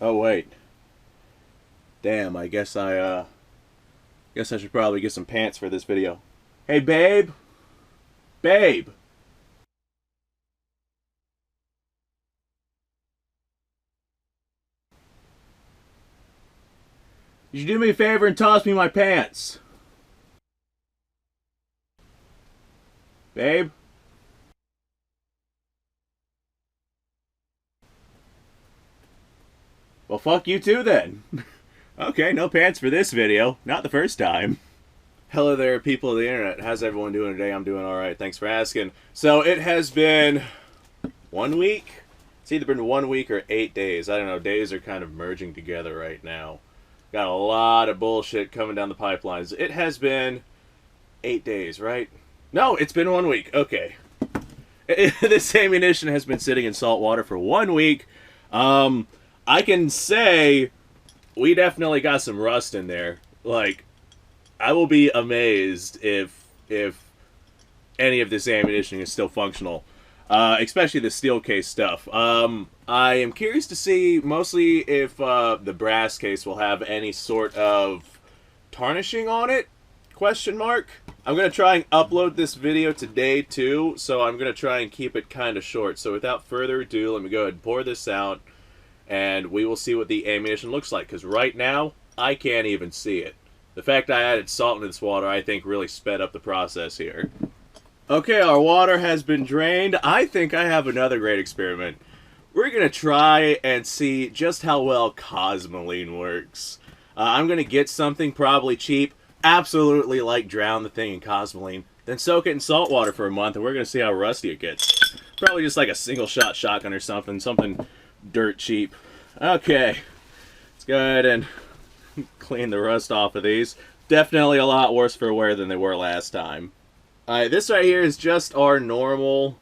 Oh wait. Damn, I guess I should probably get some pants for this video. Hey babe. Babe. You should do me a favor and toss me my pants. Babe. Well, fuck you too then. Okay, no pants for this video. Not the first time. Hello there, people of the internet. How's everyone doing today? I'm doing alright. Thanks for asking. So, it has been 1 week? It's either been 1 week or 8 days. I don't know. Days are kind of merging together right now. Got a lot of bullshit coming down the pipelines. It has been 8 days, right? No, it's been 1 week. Okay. This ammunition has been sitting in salt water for 1 week. I can say we definitely got some rust in there. Like, I will be amazed if any of this ammunition is still functional, especially the steel case stuff. I am curious to see mostly if the brass case will have any sort of tarnishing on it. Question mark. I'm gonna try and upload this video today too, so I'm gonna try and keep it kind of short. So without further ado, let me go ahead and pour this out, and we will see what the ammunition looks like. Because right now, I can't even see it. The fact I added salt into this water, I think, really sped up the process here. Okay, our water has been drained. I think I have another great experiment. We're going to try and see just how well Cosmoline works. I'm going to get something probably cheap, absolutely like drown the thing in Cosmoline, then soak it in salt water for a month, and we're going to see how rusty it gets. Probably just like a single shot shotgun or something dirt cheap. Okay, let's go ahead and clean the rust off of these. Definitely a lot worse for wear than they were last time. Alright, this right here is just our normal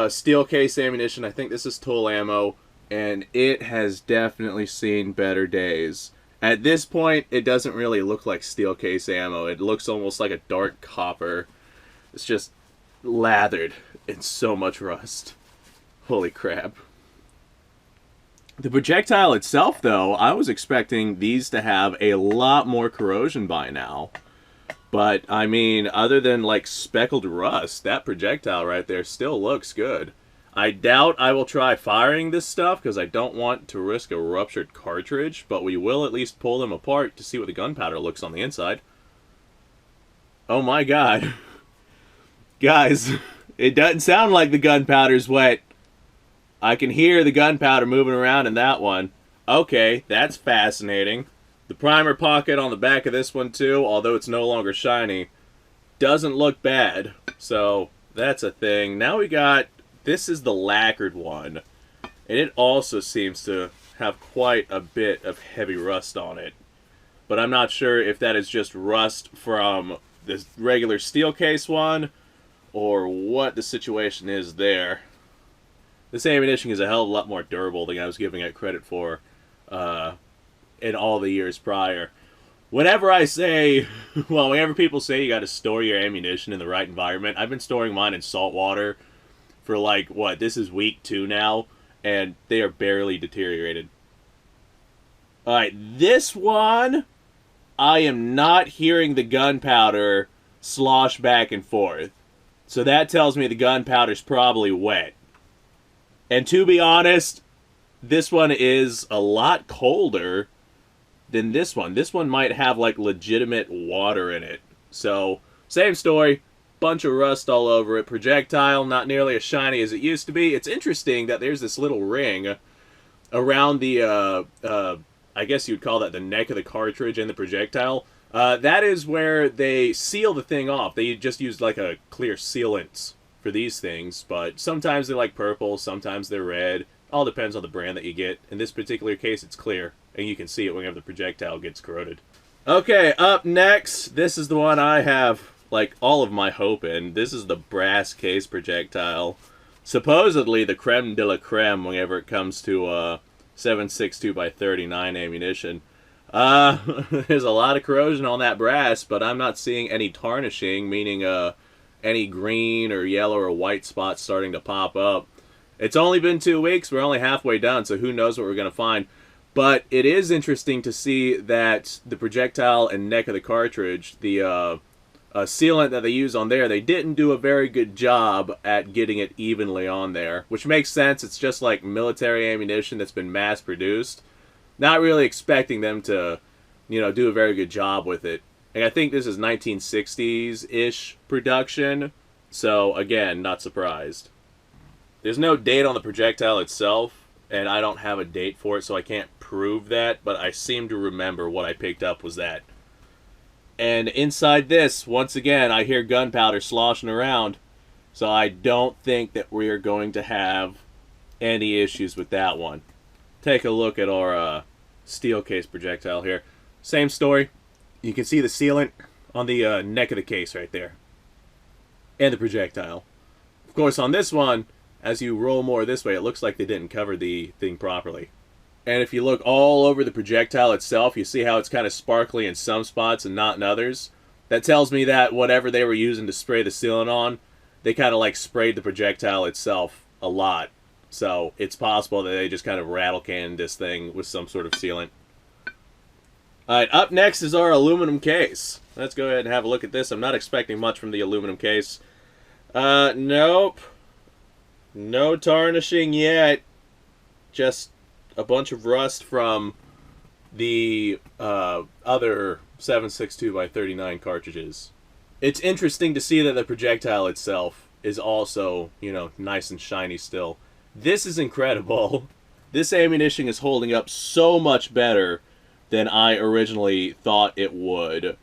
steel case ammunition. I think this is tool ammo, and it has definitely seen better days. At this point, it doesn't really look like steel case ammo. It looks almost like a dark copper. It's just lathered in so much rust. Holy crap. The projectile itself, though, I was expecting these to have a lot more corrosion by now. But, I mean, other than, like, speckled rust, that projectile right there still looks good. I doubt I will try firing this stuff, because I don't want to risk a ruptured cartridge, but we will at least pull them apart to see what the gunpowder looks on the inside. Oh my god. Guys, it doesn't sound like the gunpowder's wet. I can hear the gunpowder moving around in that one. Okay, that's fascinating. The primer pocket on the back of this one too, although it's no longer shiny, doesn't look bad. So that's a thing. Now we got, this is the lacquered one. And it also seems to have quite a bit of heavy rust on it. But I'm not sure if that is just rust from the regular steel case one, or what the situation is there. This ammunition is a hell of a lot more durable than I was giving it credit for in all the years prior. Whenever I say, well, whenever people say you got to store your ammunition in the right environment, I've been storing mine in salt water for like, what, this is week 2 now, and they are barely deteriorated. Alright, this one, I am not hearing the gunpowder slosh back and forth. So that tells me the gunpowder's probably wet. And to be honest, this one is a lot colder than this one. This one might have, like, legitimate water in it. So, same story. Bunch of rust all over it. Projectile, not nearly as shiny as it used to be. It's interesting that there's this little ring around the, I guess you'd call that the neck of the cartridge and the projectile. That is where they seal the thing off. They just use, like, a clear sealant for these things, but sometimes they're like purple, sometimes they're red. All depends on the brand that you get. In this particular case, it's clear, and you can see it whenever the projectile gets corroded. Okay, up next, this is the one I have, like, all of my hope in. This is the brass case projectile. Supposedly the creme de la creme whenever it comes to 7.62x39 ammunition. There's a lot of corrosion on that brass, but I'm not seeing any tarnishing, meaning any green or yellow or white spots starting to pop up. It's only been 2 weeks. We're only halfway done, so who knows what we're going to find. But it is interesting to see that the projectile and neck of the cartridge, the sealant that they use on there, they didn't do a very good job at getting it evenly on there, which makes sense. It's just like military ammunition that's been mass produced. Not really expecting them to, do a very good job with it. And I think this is 1960s-ish production, so again, not surprised. There's no date on the projectile itself, and I don't have a date for it, so I can't prove that, but I seem to remember what I picked up was that. And inside this, once again, I hear gunpowder sloshing around, so I don't think that we are going to have any issues with that one. Take a look at our steel case projectile here. Same story. You can see the sealant on the neck of the case right there. And the projectile. Of course, on this one, as you roll more this way, it looks like they didn't cover the thing properly. And if you look all over the projectile itself, you see how it's kind of sparkly in some spots and not in others. That tells me that whatever they were using to spray the sealant on, they kind of like sprayed the projectile itself a lot. So it's possible that they just kind of rattle canned this thing with some sort of sealant. Alright, up next is our aluminum case. Let's go ahead and have a look at this. I'm not expecting much from the aluminum case. Nope. No tarnishing yet. Just a bunch of rust from the other 7.62x39 cartridges. It's interesting to see that the projectile itself is also, nice and shiny still. This is incredible. This ammunition is holding up so much better than I originally thought it would.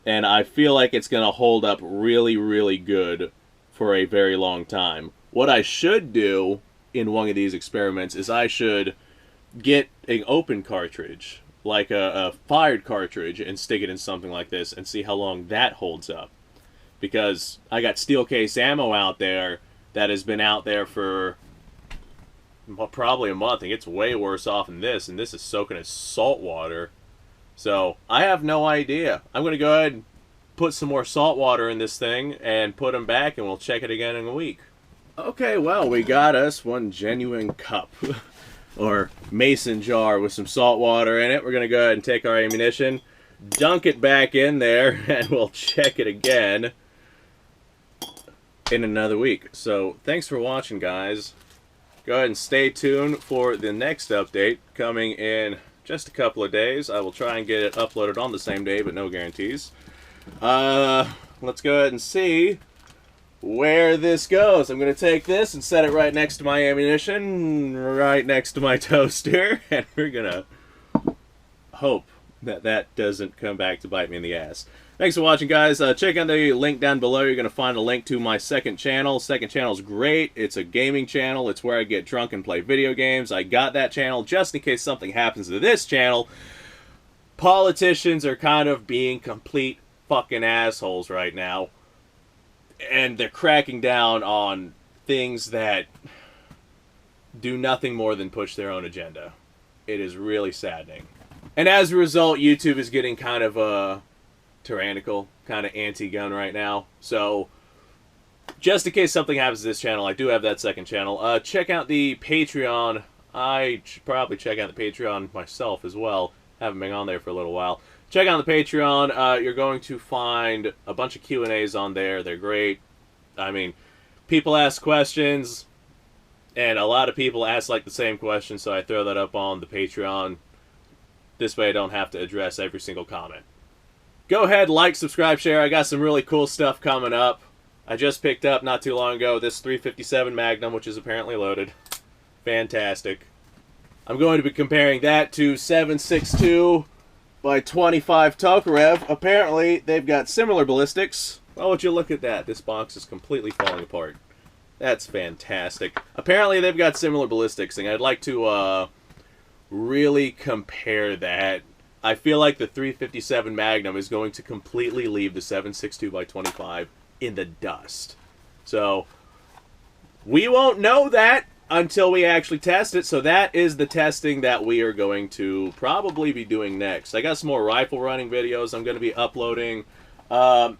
And I feel like it's going to hold up really, really good for a very long time. What I should do in one of these experiments is I should get an open cartridge, like a fired cartridge, and stick it in something like this and see how long that holds up. Because I got steel case ammo out there that has been out there for probably a month. I think it's way worse off than this, and this is soaking in salt water. So I have no idea. I'm going to go ahead and put some more salt water in this thing and put them back, and we'll check it again in a week. Okay, well, we got us one genuine cup or mason jar with some salt water in it. We're going to go ahead and take our ammunition, dunk it back in there, and we'll check it again in another week. So thanks for watching, guys. Go ahead and stay tuned for the next update coming in just a couple of days. I will try and get it uploaded on the same day, but no guarantees. Let's go ahead and see where this goes. I'm going to take this and set it right next to my ammunition, right next to my toaster, and we're going to hope that that doesn't come back to bite me in the ass. Thanks for watching, guys. Check out the link down below. You're going to find a link to my second channel. Second channel is great. It's a gaming channel. It's where I get drunk and play video games. I got that channel just in case something happens to this channel. Politicians are kind of being complete fucking assholes right now. And they're cracking down on things that do nothing more than push their own agenda. It is really saddening. And as a result, YouTube is getting kind of tyrannical, kind of anti-gun right now. So, just in case something happens to this channel, I do have that second channel. Check out the Patreon. I should probably check out the Patreon myself as well. Haven't been on there for a little while. Check out the Patreon. You're going to find a bunch of Q&As on there. They're great. I mean, people ask questions, and a lot of people ask like the same question, so I throw that up on the Patreon. This way I don't have to address every single comment. Go ahead, like, subscribe, share. I got some really cool stuff coming up. I just picked up not too long ago this 357 Magnum, which is apparently loaded. Fantastic. I'm going to be comparing that to 7.62 by 25 Tokarev. Apparently, they've got similar ballistics. Well, would you look at that? This box is completely falling apart. That's fantastic. Apparently, they've got similar ballistics, and I'd like to really compare that. I feel like the 357 Magnum is going to completely leave the 7.62 by 25 in the dust. So, we won't know that until we actually test it, so that is the testing that we are going to probably be doing next. I got some more rifle running videos I'm going to be uploading. I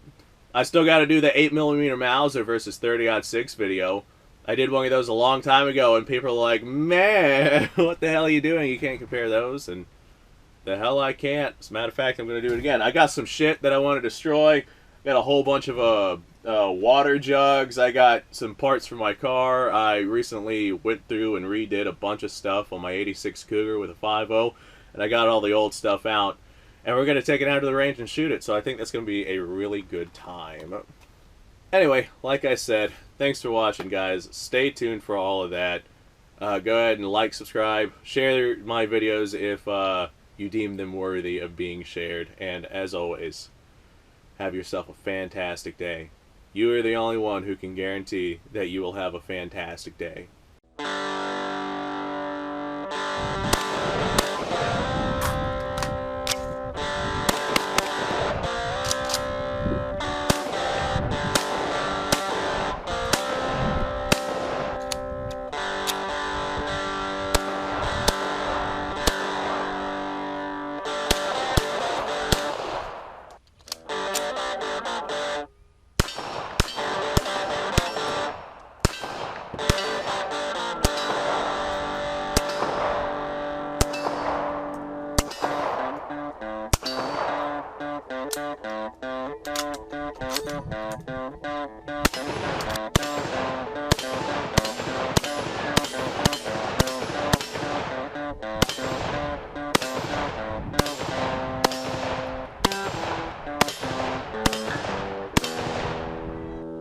still got to do the 8mm Mauser versus 30-06 video. I did one of those a long time ago, and people are like, man, what the hell are you doing? You can't compare those. And the hell I can't. As a matter of fact, I'm going to do it again. I got some shit that I want to destroy. Got a whole bunch of water jugs. I got some parts for my car. I recently went through and redid a bunch of stuff on my 86 Cougar with a 5.0, and I got all the old stuff out. And we're going to take it out to the range and shoot it, so I think that's going to be a really good time. Anyway, like I said, thanks for watching, guys. Stay tuned for all of that. Go ahead and like, subscribe, share my videos if you deem them worthy of being shared. And as always, have yourself a fantastic day. You are the only one who can guarantee that you will have a fantastic day.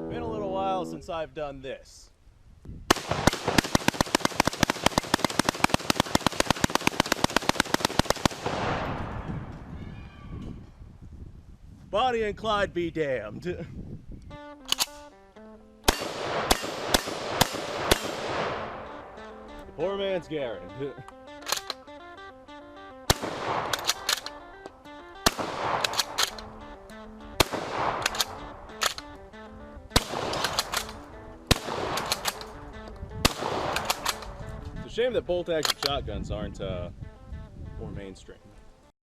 Been a little while since I've done this. Bonnie and Clyde be damned. Poor man's Garen. It's a shame that bolt-action shotguns aren't more mainstream.